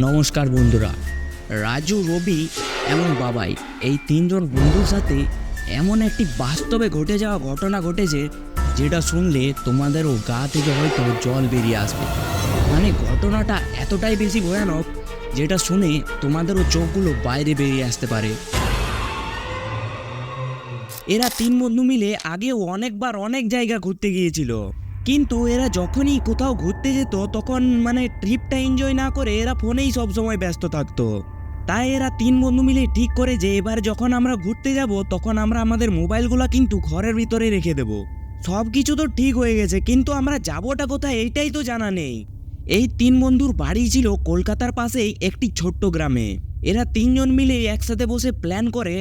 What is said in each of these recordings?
নমস্কার বন্ধুরা, রাজু, রবি এবং বাবাই এই তিনজন বন্ধুর সাথে এমন একটি বাস্তবে ঘটে যাওয়া ঘটনা ঘটেছে যেটা শুনলে তোমাদেরও গা থেকে হয়তো জল বেরিয়ে আসবে। মানে ঘটনাটা এতটাই বেশি ভয়ানক যেটা শুনে তোমাদেরও চোখগুলো বাইরে বেরিয়ে আসতে পারে। এরা তিন বন্ধু মিলে আগেও অনেকবার অনেক জায়গা ঘুরতে গিয়েছিল, কিন্তু এরা যখনই কোথাও ঘুরতে যেত তখন ট্রিপটা এনজয় না করে এরা ফোনেই সবসময় ব্যস্ত থাকতো। তাই এরা তিন বন্ধু মিলে ঠিক করে যে এবার যখন আমরা ঘুরতে যাব তখন আমরা আমাদের মোবাইলগুলো কিন্তু ঘরের ভিতরে রেখে দেব। সব কিছু তো ঠিক হয়ে গেছে, কিন্তু আমরা যাবোটা কোথায় এইটাই তো জানা নেই। এই তিন বন্ধুর বাড়ি ছিল কলকাতার পাশেই একটি ছোট্ট গ্রামে। এরা তিনজন মিলে একসাথে বসে প্ল্যান করে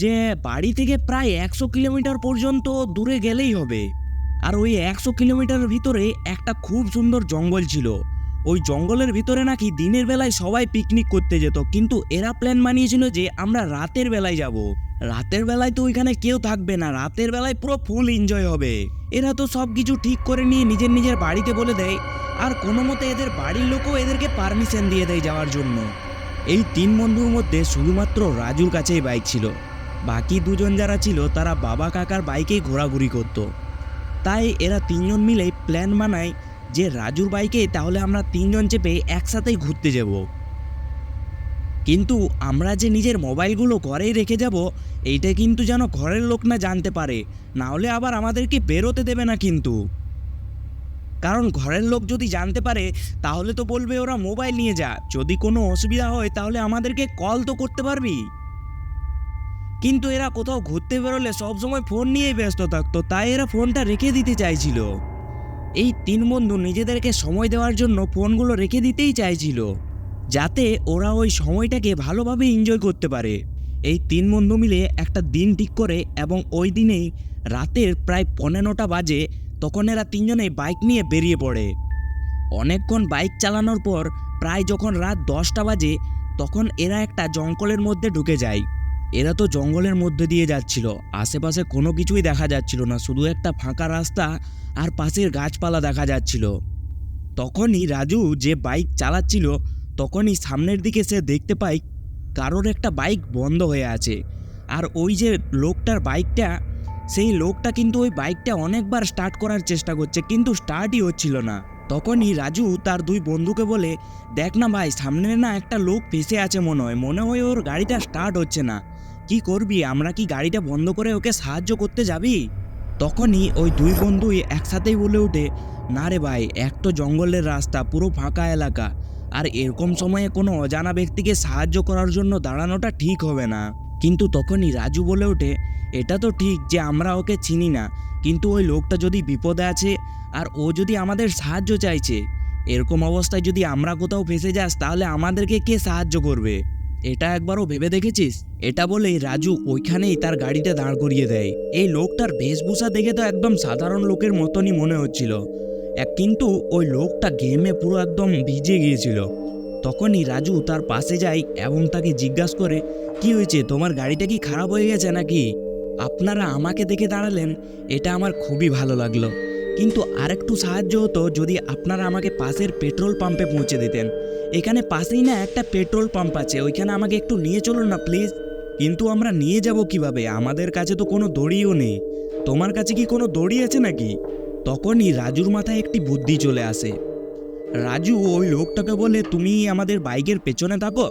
যে বাড়ি থেকে প্রায় 100 কিলোমিটার পর্যন্ত দূরে গেলেই হবে। আর ওই 100 কিলোমিটারের ভিতরে একটা খুব সুন্দর জঙ্গল ছিল। ওই জঙ্গলের ভিতরে নাকি দিনের বেলায় সবাই পিকনিক করতে যেত, কিন্তু এরা প্ল্যান বানিয়েছিল যে আমরা রাতের বেলায় যাব। রাতের বেলায় তো ওইখানে কেউ থাকবে না, রাতের বেলায় পুরো ফুল এনজয় হবে। এরা তো সব কিছু ঠিক করে নিয়ে নিজের নিজের বাড়িতে বলে দেয়, আর কোনো মতে এদের বাড়ির লোকও এদেরকে পারমিশন দিয়ে দেয় যাওয়ার জন্য। এই তিন বন্ধুর মধ্যে শুধুমাত্র রাজুর কাছেই বাইক ছিল, বাকি দুজন যারা ছিল তারা বাবা কাকার বাইকেই ঘোরাঘুরি করতো। তাই এরা তিনজন মিলেই প্ল্যান বানায় যে রাজুর বাইকে তাহলে আমরা তিনজন চেপে একসাথেই ঘুরতে যাব। কিন্তু আমরা যে নিজের মোবাইলগুলো ঘরেই রেখে যাব এইটা কিন্তু যেন ঘরের লোক না জানতে পারে, না হলে আবার আমাদেরকে বেরোতে দেবে না। কিন্তু কারণ ঘরের লোক যদি জানতে পারে তাহলে তো বলবে ওরা মোবাইল নিয়ে যা, যদি কোনো অসুবিধা হয় তাহলে আমাদেরকে কল তো করতে পারবি। কিন্তু এরা কোথাও ঘুরতে বেরোলে সবসময় ফোন নিয়েই ব্যস্ত থাকতো, তাই এরা ফোনটা রেখে দিতে চাইছিল। এই তিন বন্ধু নিজেদেরকে সময় দেওয়ার জন্য ফোনগুলো রেখে দিতেই চাইছিল, যাতে ওরা ওই সময়টাকে ভালোভাবে এনজয় করতে পারে। এই তিন বন্ধু মিলে একটা দিন ঠিক করে এবং ওই দিনেই রাতের প্রায় 9:15 বাজে তখন এরা তিনজনেই বাইক নিয়ে বেরিয়ে পড়ে। অনেকক্ষণ বাইক চালানোর পর প্রায় যখন রাত 10টা বাজে তখন এরা একটা জঙ্গলের মধ্যে ঢুকে যায়। এরা তো জঙ্গলের মধ্যে দিয়ে যাচ্ছিল, আশেপাশে কোনো কিছুই দেখা যাচ্ছিল না, শুধু একটা ফাঁকা রাস্তা আর পাশের গাছপালা দেখা যাচ্ছিল। তখনই রাজু যে বাইক চালাচ্ছিল তখনই সামনের দিকে সে দেখতে পায় কারোর একটা বাইক বন্ধ হয়ে আছে। আর ওই যে লোকটার বাইকটা, সেই লোকটা কিন্তু ওই বাইকটা অনেকবার স্টার্ট করার চেষ্টা করছে, কিন্তু স্টার্টই হচ্ছিল না। তখনই রাজু তার দুই বন্ধুকে বলে, দেখ না ভাই, সামনে না একটা লোক ফেসে আছে, মনে হয় ওর গাড়িটা স্টার্ট হচ্ছে না। কি করবি, আমরা কি গাড়িটা বন্ধ করে ওকে সাহায্য করতে যাবি? তখনই ওই দুই বন্ধুই একসাথেই বলে ওঠে, না রে ভাই, এক তো জঙ্গলের রাস্তা, পুরো ফাঁকা এলাকা, আর এরকম সময়ে কোনো অজানা ব্যক্তিকে সাহায্য করার জন্য দাঁড়ানোটা ঠিক হবে না। কিন্তু তখনই রাজু বলে ওঠে, এটা তো ঠিক যে আমরা ওকে চিনি না, কিন্তু ওই লোকটা যদি বিপদে আছে আর ও যদি আমাদের সাহায্য চাইছে, এরকম অবস্থায় যদি আমরা কোথাও ফেসে যাস তাহলে আমাদেরকে কে সাহায্য করবে? এটা একবারও ভেবে দেখেছিস? এটা বলেই রাজু ওইখানেই তার গাড়িটা দাঁড় করিয়ে দেয়। এই লোকটার বেশভূষা দেখে তো একদম সাধারণ লোকের মতনই মনে হচ্ছিল, কিন্তু ওই লোকটা ঘেমে পুরো একদম ভিজে গিয়েছিল। তখনই রাজু তার পাশে যায় এবং তাকে জিজ্ঞাসা করে, কি হয়েছে, তোমার গাড়িটা কি খারাপ হয়ে গেছে নাকি? আপনারা আমাকে দেখে দাঁড়ালেন, এটা আমার খুবই ভালো লাগলো, কিন্তু আরেকটু সাহায্য হতো যদি আপনারা আমাকে পাশের পেট্রোল পাম্পে পৌঁছে দিতেন। এখানে পাশেই না একটা পেট্রোল পাম্প আছে, ওইখানে আমাকে একটু নিয়ে চলুন না প্লিজ। কিন্তু আমরা নিয়ে যাব কিভাবে, আমাদের কাছে তো কোনো দড়িও নেই। তোমার কাছে কি কোনো দড়ি আছে নাকি? তখনই রাজুর মাথায় একটি বুদ্ধি চলে আসে। রাজু ওই লোকটাকে বলে, তুমি আমাদের বাইকের পেছনে থাকো,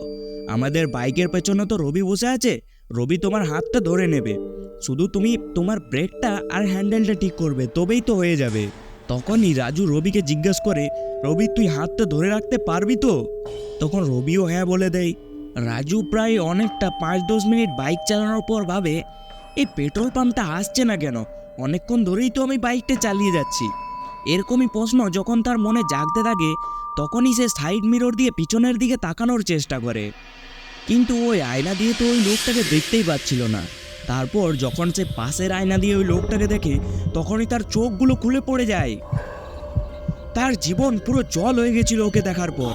আমাদের বাইকের পেছনে তো রবি বসে আছে, রবি তোমার হাতটা ধরে নেবে, শুধু তুমি তোমার ব্রেকটা আর হ্যান্ডেলটা ঠিক করবে, তবেই তো হয়ে যাবে। তখনই রাজু রবিকে জিজ্ঞেস করে, রবি তুই হাতটা ধরে রাখতে পারবি তো? তখন রবিও হ্যাঁ বলে দেয়। রাজু প্রায় অনেকটা 5-10 মিনিট বাইক চালানোর পর ভাবে, এই পেট্রোল পাম্পটা আসছে না কেন, অনেকক্ষণ ধরেই তো আমি বাইকটা চালিয়ে যাচ্ছি। এরকমই প্রশ্ন যখন তার মনে জাগতে থাকে তখনই সে সাইড মিরর দিয়ে পিছনের দিকে তাকানোর চেষ্টা করে, কিন্তু ওই আয়না দিয়ে তো ওই লোকটাকে দেখতেই পাচ্ছিল না। তারপর যখন সে পাশের আয়না দিয়ে ওই লোকটাকে দেখে তখনই তার চোখগুলো খুলে পড়ে যায়। তার জীবন পুরো জল হয়ে গেছিল ওকে দেখার পর,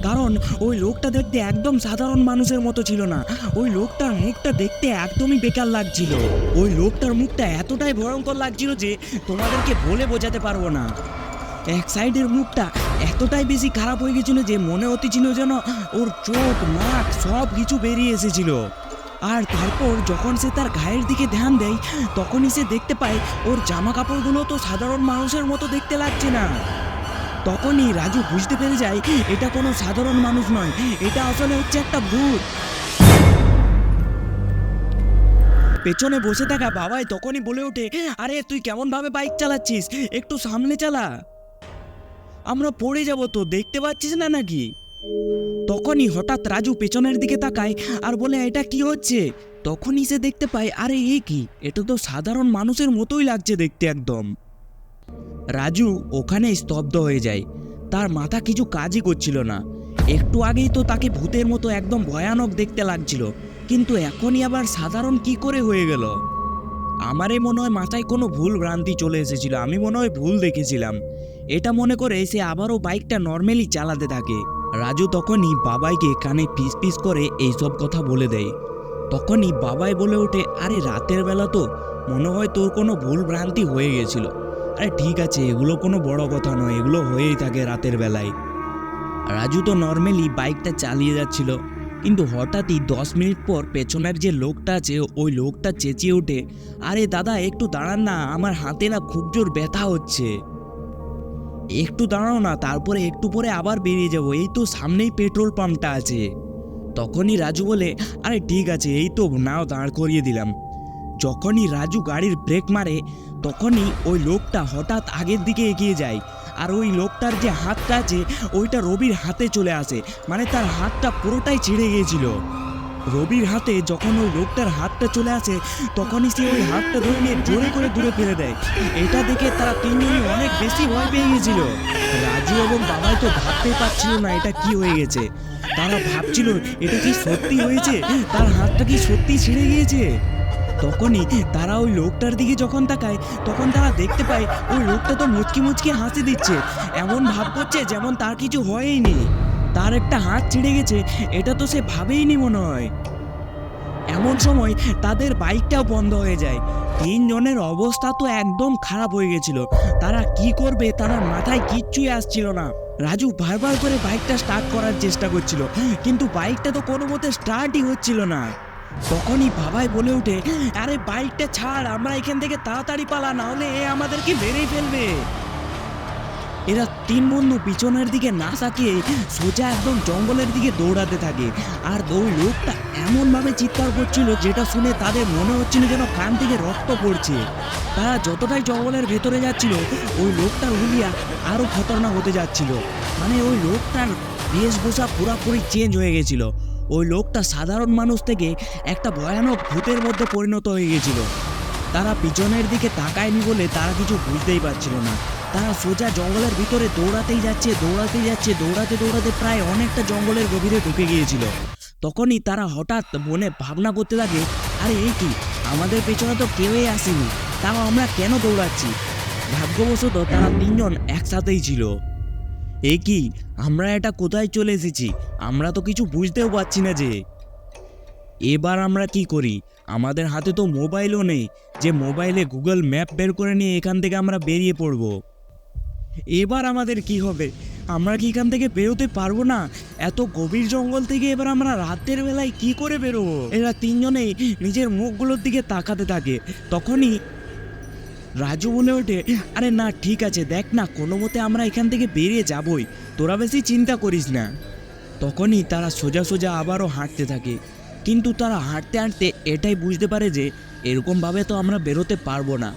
কারণ ওই লোকটা দেখতে একদম সাধারণ মানুষের মতো ছিল না। ওই লোকটার মুখটা দেখতে একদমই বেকার লাগছিল। ওই লোকটার মুখটা এতটাই ভয়ঙ্কর লাগছিল যে তোমাদেরকে বলে বোঝাতে পারবো না। এক সাইডের মুখটা এতটাই বেশি খারাপ হয়ে গেছিল যে মনে হতেছিল যেন ওর চোখ নাক সব কিছু বেরিয়ে এসেছিল। আর তারপর যখন সে তার গায়ের দিকে ধ্যান দেয় তখনই সে দেখতে পায় ওর জামা কাপড়গুলো তো সাধারণ মানুষের মতো দেখতে লাগছে না। তখনই রাজু বুঝতে পেরে যায় এটা কোনো সাধারণ মানুষ নয়, এটা আসলে হচ্ছে একটা ভূত। পেছনে বসে থাকা বাবাই তখনই বলে ওঠে, আরে তুই কেমন ভাবে বাইক চালাচ্ছিস, একটু সামনে চালা, আমরা পড়ে যাব তো, দেখতে পাচ্ছিস না নাকি? তখনই হঠাৎ রাজু পেছনের দিকে তাকায় আর বলে, এটা কি হচ্ছে? তখনই সে দেখতে পায়, আরে এ কি, এটা তো সাধারণ মানুষের মতোই লাগছে দেখতে একদম। রাজু ওখানে স্তব্ধ হয়ে যায়, তার মাথা কিছু কাজই করছিল না। একটু আগেই তো তাকে ভূতের মতো একদম ভয়ানক দেখতে লাগছিল, কিন্তু এখনই আবার সাধারণ কি করে হয়ে গেল? আমারই মনে হয় মাথায় কোনো ভুল ভ্রান্তি চলে এসেছিল, আমি মনে হয় ভুল দেখেছিলাম। এটা মনে করে সে আবারও বাইকটা নর্মালি চালাতে থাকে। রাজু তখনই বাবাইকে কানে পিস পিস করে এইসব কথা বলে দেয়। তখনই বাবাই বলে ওঠে, আরে রাতের বেলা তো মনে হয় তোর কোনো ভুল ভ্রান্তি হয়ে গেছিল। আরে ঠিক আছে, এগুলো কোনো বড় কথা নয়, এগুলো হয়েই থাকে রাতের বেলায়। রাজু তো নর্মালি বাইকটা চালিয়ে যাচ্ছিল, কিন্তু হঠাৎই 10 মিনিট পর পেছনের যে লোকটা আছে ওই লোকটা চেঁচিয়ে ওঠে, আরে দাদা একটু দাঁড়ান না, আমার হাতে না খুব জোর ব্যথা হচ্ছে, একটু দাঁড়াও না, তারপরে একটু পরে আবার বেরিয়ে যাবো, এই তো সামনেই পেট্রোল পাম্পটা আছে। তখনই রাজু বলে, আরে ঠিক আছে, এই তো নাও দাঁড় করিয়ে দিলাম। যখনই রাজু গাড়ির ব্রেক মারে তখনই ওই লোকটা হঠাৎ আগের দিকে এগিয়ে যায়, আর ওই লোকটার যে হাতটা আছে ওইটা রবির হাতে চলে আসে, মানে তার হাতটা পুরোটাই ছিঁড়ে গিয়েছিল। রবির হাতে যখন ওই লোকটার হাতটা চলে আসে তখনই সে ওই হাতটা ধরে নিয়ে জোরে করে দূরে ফেলে দেয়। এটা দেখে তারা তিনজনই অনেক বেশি ভয় পেয়ে গিয়েছিল। রাজু এবং বাবাই তো ভাবতেই পারছিল না এটা কি হয়ে গেছে। তারা ভাবছিল এটা কি সত্যি হয়েছে, তার হাতটা কি সত্যি ছিঁড়ে গিয়েছে। তখনই তারা ওই লোকটার দিকে যখন তাকায় তখন তারা দেখতে পায় ওই লোকটা তো মুচকি মুচকি হাসি দিচ্ছে, এমন ভাব করছে যেমন তার কিছু হয়ইনি, তার একটা হাত ছিঁড়ে গেছে এটা তো সে ভাবেইনি মনে হয়। এমন সময় তাদের বাইকটাও বন্ধ হয়ে যায়। তিনজনের অবস্থা তো একদম খারাপ হয়ে গেছিল, তারা কি করবে তারা মাথায় কিচ্ছুই আসছিল না। রাজু বারবার করে বাইকটা স্টার্ট করার চেষ্টা করছিল, কিন্তু বাইকটা তো কোনো মতে স্টার্টই হচ্ছিল না। তখনই বাবাই বলে ওঠে, আরে বাইকটা ছাড়, আমরা এখান থেকে তাড়াতাড়ি পালা, না হলে এ আমাদেরকে মেরেই ফেলবে। এরা তিন বন্ধু পিছনের দিকে না তাকিয়ে সোজা একদম জঙ্গলের দিকে দৌড়াতে থাকে। আর ওই লোকটা এমনভাবে চিৎকার করছিল যেটা শুনে তাদের মনে হচ্ছিল যেন কান থেকে রক্ত পড়ছে। তারা যতটাই জঙ্গলের ভেতরে যাচ্ছিল ওই লোকটার হুলিয়া আরও খতরনাক হতে যাচ্ছিল, মানে ওই লোকটার বেশভূষা পুরোপুরি চেঞ্জ হয়ে গেছিল। ওই লোকটা সাধারণ মানুষ থেকে একটা ভয়ানক ভূতের মধ্যে পরিণত হয়ে গেছিল। তারা পিছনের দিকে তাকায়নি বলে তারা কিছু বুঝতেই পারছিল না। তারা সোজা জঙ্গলের ভিতরে দৌড়াতেই যাচ্ছে, দৌড়াতে দৌড়াতে প্রায় অনেকটা জঙ্গলের গভীরে ঢুকে গিয়েছিল। তখনই তারা হঠাৎ মনে ভাবনা করতে লাগে, আরে এই কি, আমাদের পেছনে তো কেউই আসেনি, তাও আমরা কেন দৌড়াচ্ছি? ভাগ্যবশত তারা তিনজন একসাথেই ছিল। এ কি, আমরা এটা কোথায় চলে এসেছি, আমরা তো কিছু বুঝতেও পারছি না যে। এবার আমরা কি করি, আমাদের হাতে তো মোবাইলও নেই যে মোবাইলে গুগল ম্যাপ বের করে নিয়ে এখান থেকে আমরা বেরিয়ে পড়ব। এবার আমাদের কি হবে, আমরা কি এখান থেকে বেরোতে পারবো না? এত গভীর জঙ্গল থেকে এবার আমরা রাতের বেলায় কি করে বেরোবো? এরা তিনজনেই নিজের মুখগুলোর দিকে তাকাতে থাকে। তখনই রাজু বলে ওঠে, আরে না ঠিক আছে, দেখ না, কোনো মতে আমরা এখান থেকে বেরিয়ে যাবই, তোরা বেশি চিন্তা করিস না। তখনই তারা সোজা সোজা আবারও হাঁটতে থাকে, কিন্তু তারা হাঁটতে হাঁটতে এটাই বুঝতে পারে যে এরকমভাবে তো আমরা বেরোতে পারবো না।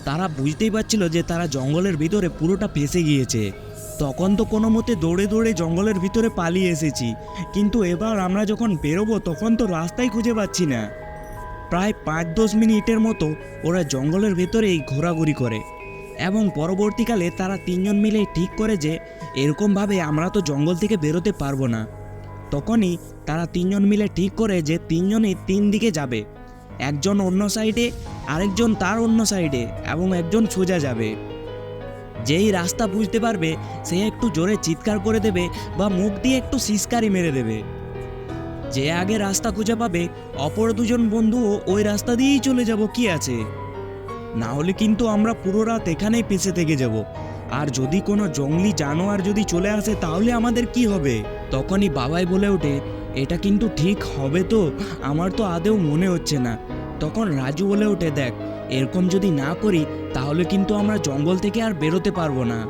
তারা বুঝতেই পারছিল যে তারা জঙ্গলের ভিতরে পুরোটা ফেঁসে গিয়েছে। তখন তো কোনো মতে দৌড়ে দৌড়ে জঙ্গলের ভিতরে পালিয়ে এসেছি, কিন্তু এবার আমরা যখন বেরোবো তখন তো রাস্তাই খুঁজে পাচ্ছি না। প্রায় 5-10 মিনিটের মতো ওরা জঙ্গলের ভেতরেই ঘোরাঘুরি করে, এবং পরবর্তীকালে তারা তিনজন মিলে ঠিক করে যে এরকমভাবে আমরা তো জঙ্গল থেকে বেরোতে পারবো না। তখনই তারা তিনজন মিলে ঠিক করে যে তিনজনেই তিন দিকে যাবে, একজন অন্য সাইডে, আরেকজন তার অন্য সাইডে, এবং একজন সোজা যাবে। যেই রাস্তা বুঝতে পারবে সে একটু জোরে চিৎকার করে দেবে বা মুখ দিয়ে একটু সিসকারি মেরে দেবে। যে আগে রাস্তা খুঁজে পাবে অপর দুজন বন্ধুও ওই রাস্তা দিয়েই চলে যাব, কি আছে? না হলে কিন্তু আমরা পুরো রাত এখানেই ফেঁসে থেকে যাব, আর যদি কোনো জঙ্গলি জানোয়ার যদি চলে আসে তাহলে আমাদের কি হবে? তখনই বাবাই বলে ওঠে, এটা কিন্তু ঠিক হবে তো? আমার তো আদেও মনে হচ্ছে না। তখন রাজু বলে ওঠে, দেখ, এরকম যদি না করি তাহলে কিন্তু আমরা জঙ্গল থেকে আর বেরোতে পারবো না।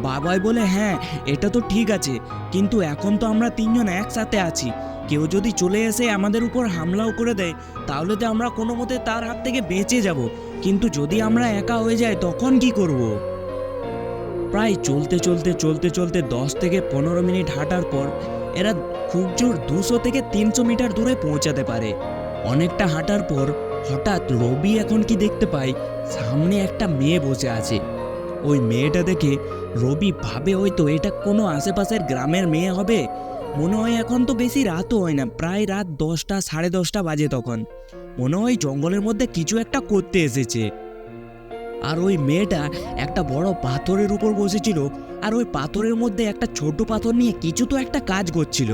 বাবাই বলে, হ্যাঁ এটা তো ঠিক আছে, কিন্তু এখন তো আমরা তিনজন একসাথে আছি, কেউ যদি চলে এসে আমাদের উপর হামলাও করে দেয় তাহলে তো আমরা কোনো মতে তার হাত থেকে বেঁচে যাব, কিন্তু যদি আমরা একা হয়ে যাই তখন কি করব? প্রায় চলতে চলতে চলতে চলতে 10 থেকে 15 মিনিট হাঁটার পর এরা খুব জোর 200 থেকে 300 মিটার দূরে পৌঁছাতে পারে। অনেকটা হাঁটার পর হঠাৎ রবি এখন কি দেখতে পায়, সামনে একটা মেয়ে বসে আছে। ওই মেয়েটা দেখে রবি ভাবে হয়তো এটা কোনো আশেপাশের গ্রামের মেয়ে হবে। মনে হয় এখন তো বেশি রাতও হয় না, প্রায় রাত 10টা 10:30 বাজে। তখন মনে হয় জঙ্গলের মধ্যে কিছু একটা করতে এসেছে। আর ওই মেয়েটা একটা বড় পাথরের উপর বসেছিল, আর ওই পাথরের মধ্যে একটা ছোট পাথর নিয়ে কিছু তো একটা কাজ করছিল।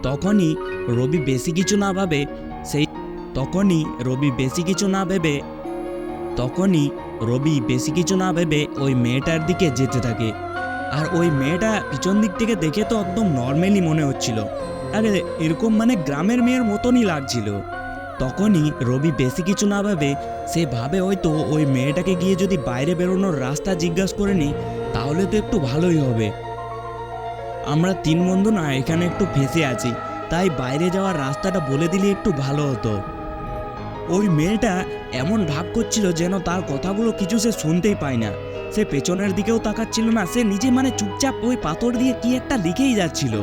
তখনই রবি বেশি কিছু না ভাবে সেই তখনই রবি বেশি কিছু না ভেবে ওই মেয়েটার দিকে যেতে থাকে। আর ওই মেয়েটা পিছন দিক থেকে দেখে তো একদম নর্মালি মনে হচ্ছিল, আরে এরকম মানে গ্রামের মেয়ের মতনই লাগছিল। তখনই রবি বেশি কিছু না ভাবে সে ভাবে হয়তো ওই মেয়েটাকে গিয়ে যদি বাইরে বেরোনোর রাস্তা জিজ্ঞাসা করে নিই তাহলে তো একটু ভালোই হবে। আমরা 3 বন্ধু না এখানে একটু ফেঁসে আছি, তাই বাইরে যাওয়ার রাস্তাটা বলে দিলে একটু ভালো হতো। ওই মেয়েটা এমন ভাব করছিল যেন তার কথাগুলো কিছু সে শুনতেই পায় না। সে পেছনের দিকেও তাকাচ্ছিল না, সে নিজে মানে চুপচাপ ওই পাথর দিয়ে কি একটা লিখেই যাচ্ছিল।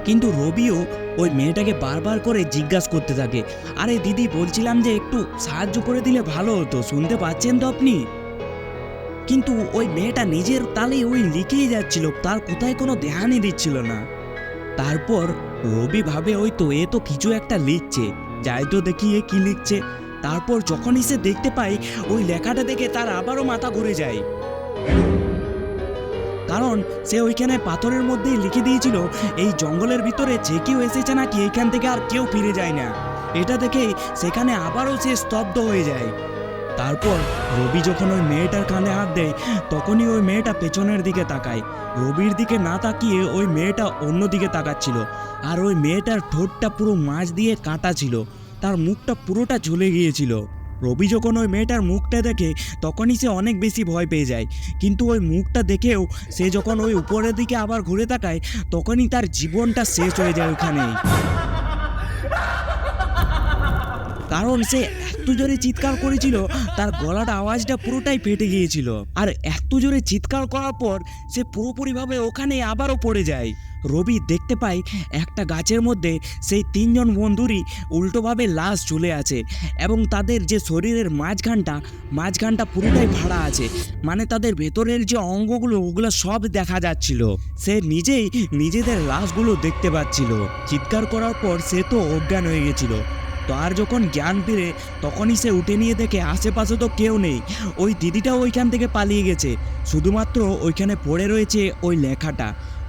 কিন্তু রবিও ওই মেয়েটাকে বারবার করে জিজ্ঞাসা করতে থাকে, আরে দিদি বলছিলাম যে একটু সাহায্য করে দিলে ভালো হতো, শুনতে পাচ্ছেন তো আপনি? কিন্তু ওই মেয়েটা নিজের তালেই ওই লিখেই যাচ্ছিল, তার কোথায় কোনো ধ্যানই দিচ্ছিল না। তারপর রবি ভাবে ওই তো এ তো কিছু একটা লিখছে, যাই তো দেখি এ কি লিখছে। তারপর যখনই সে দেখতে পায় ওই লেখাটা দেখে তার আবারও মাথা ঘুরে যায়, কারণ সে ওইখানে পাথরের মধ্যেই লিখে দিয়েছিল এই জঙ্গলের ভিতরে যে কেউ এসেছে নাকি এইখান থেকে আর কেউ ফিরে যায় না। এটা দেখে সেখানে আবারও সে স্তব্ধ হয়ে যায়। তারপর রবি যখন ওই মেয়েটার কানে হাত দেয় তখনই ওই মেয়েটা পেছনের দিকে তাকায়। রবির দিকে না তাকিয়ে ওই মেয়েটা অন্য দিকে তাকাচ্ছিল, আর ওই মেয়েটার ঠোঁটটা পুরো মাছ দিয়ে কাটা ছিল, তার মুখটা পুরোটা ঝুলে গিয়েছিল। রবি যখন ওই মেয়েটার মুখটা দেখে তখনই সে অনেক বেশি ভয় পেয়ে যায়, কিন্তু ওই মুখটা দেখেও সে যখন ওই উপরের দিকে আবার ঘুরে তাকায় তখনই তার জীবনটা শেষ হয়ে যায় ওখানেই। কারণ সে এত জোরে চিৎকার করেছিল তার গলার আওয়াজটা পুরোটাই ফেটে গিয়েছিল, আর এত জোরে চিৎকার করার পর সে পুরোপুরিভাবে ওখানে আবারও পড়ে যায়। রবি দেখতে পায় একটা গাছের মধ্যে সেই 3 জন বন্ধুরই উল্টোভাবে লাশ ঝুলে আছে, এবং তাদের যে শরীরের মাঝখানটা পুরোটাই ফাড়া আছে, মানে তাদের ভেতরের যে অঙ্গগুলো ওগুলো সব দেখা যাচ্ছিল। সে নিজেই নিজেদের লাশগুলো দেখতে পাচ্ছিল। চিৎকার করার পর সে তো অজ্ঞান হয়ে গেছিল। তো আর যখন জ্ঞান ফিরে তখনই সে উঠে নিয়ে দেখে আশেপাশে তো কেউ নেই, ওই দিদিটাও ওইখান থেকে পালিয়ে গেছে, শুধুমাত্র ওইখানে পড়ে রয়েছে ওই লেখাটা,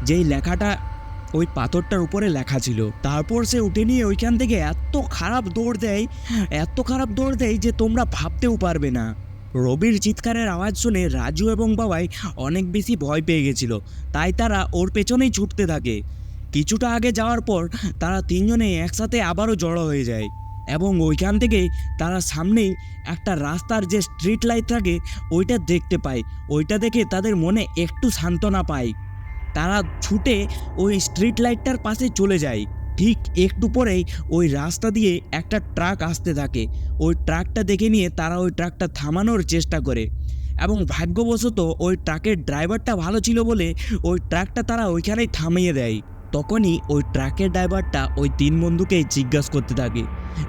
যেই লেখাটা ওই পাথরটার উপরে লেখা ছিল। তারপর সে উঠে নিয়ে ওইখান থেকে এত খারাপ দৌড় দেয় যে তোমরা ভাবতেও পারবে না। রবির চিৎকারের আওয়াজ শুনে রাজু এবং বাবাই অনেক বেশি ভয় পেয়ে গেছিল, তাই তারা ওর পেছনেই ছুটতে থাকে। কিছুটা আগে যাওয়ার পর তারা 3 জনে একসাথে আবারও জড়ো হয়ে যায়, এবং ওইখান থেকে তারা সামনেই একটা রাস্তার যে স্ট্রিট লাইট থাকে ওইটা দেখতে পায়। ওইটা দেখে তাদের মনে একটু সান্ত্বনা পায়। তারা ছুটে ওই স্ট্রিট লাইটটার পাশে চলে যায়। ঠিক একটু পরেই ওই রাস্তা দিয়ে একটা ট্রাক আসতে থাকে। ওই ট্রাকটা দেখে নিয়ে তারা ওই ট্রাকটা থামানোর চেষ্টা করে, এবং ভাগ্যবশত ওই ট্রাকের ড্রাইভারটা ভালো ছিল বলে ওই ট্রাকটা তারা ওইখানেই থামিয়ে দেয়। তখনই ওই ট্রাকের ড্রাইভারটা ওই 3 বন্ধুকেই জিজ্ঞাসা করতে থাকে,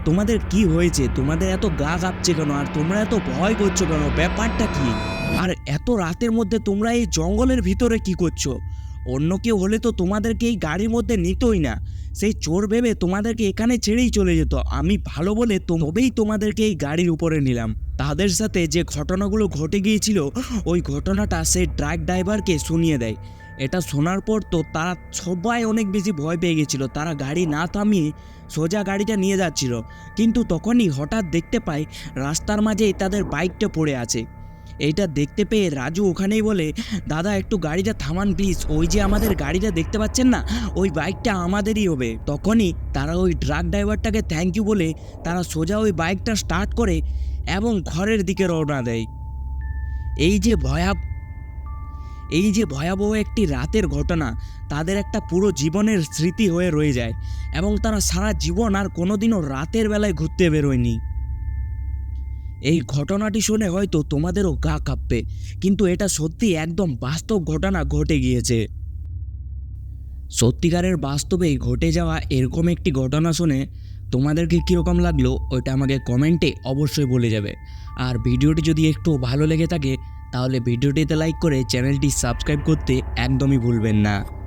তোমাদের কি হয়েছে, তোমাদের এত গা কাঁপছে কেন, আর তোমরা এত ভয় করছো কেন, ব্যাপারটা কি, আর এত রাতের মধ্যে তোমরা এই জঙ্গলের ভিতরে কি করছো? অন্য কেউ হলে তো তোমাদেরকে এই গাড়ির মধ্যে নিতই না, সেই চোর ভেবে তোমাদেরকে এখানে ছেড়েই চলে যেত। আমি ভালো বলে তবেই তোমাদেরকে এই গাড়ির উপরে নিলাম। তাদের সাথে যে ঘটনাগুলো ঘটে গিয়েছিল ওই ঘটনাটা সেই ট্রাক ড্রাইভারকে শুনিয়ে দেয়। এটা শোনার পর তো তারা সবাই অনেক বেশি ভয় পেয়ে গেছিলো। তারা গাড়ি না থামিয়ে সোজা গাড়িটা নিয়ে যাচ্ছিল, কিন্তু তখনই হঠাৎ দেখতে পায় রাস্তার মাঝেই তাদের বাইকটা পড়ে আছে, এইটা দেখতে পেয়ে রাজু ওখানেই বলে, দাদা একটু গাড়িটা থামান প্লিজ, ওই যে আমাদের গাড়িটা দেখতে পাচ্ছেন না, ওই বাইকটা আমাদেরই হবে। তখনই তারা ওই ট্রাক ড্রাইভারটাকে থ্যাংক ইউ বলে তারা সোজা ওই বাইকটা স্টার্ট করে এবং ঘরের দিকে রওনা দেয়। এই যে ভয়াবহ একটি রাতের ঘটনা তাদের একটা পুরো জীবনের স্মৃতি হয়ে রয়ে যায় এবং তারা সারা জীবন আর কোনোদিনও রাতের বেলায় ঘুরতে বেরোয়নি। এই ঘটনাটি শুনে হয়তো তোমাদেরও গা কাঁপবে, কিন্তু এটা সত্যি একদম বাস্তব ঘটনা ঘটে গিয়েছে। সত্যিকারের বাস্তবেই ঘটে যাওয়া এরকম একটি ঘটনা শুনে তোমাদেরকে কীরকম লাগলো ওইটা আমাকে কমেন্টে অবশ্যই বলে যাবে। আর ভিডিওটি যদি একটু ভালো লেগে থাকে তাহলে ভিডিওটিতে লাইক করে চ্যানেলটি সাবস্ক্রাইব করতে একদমই ভুলবেন না।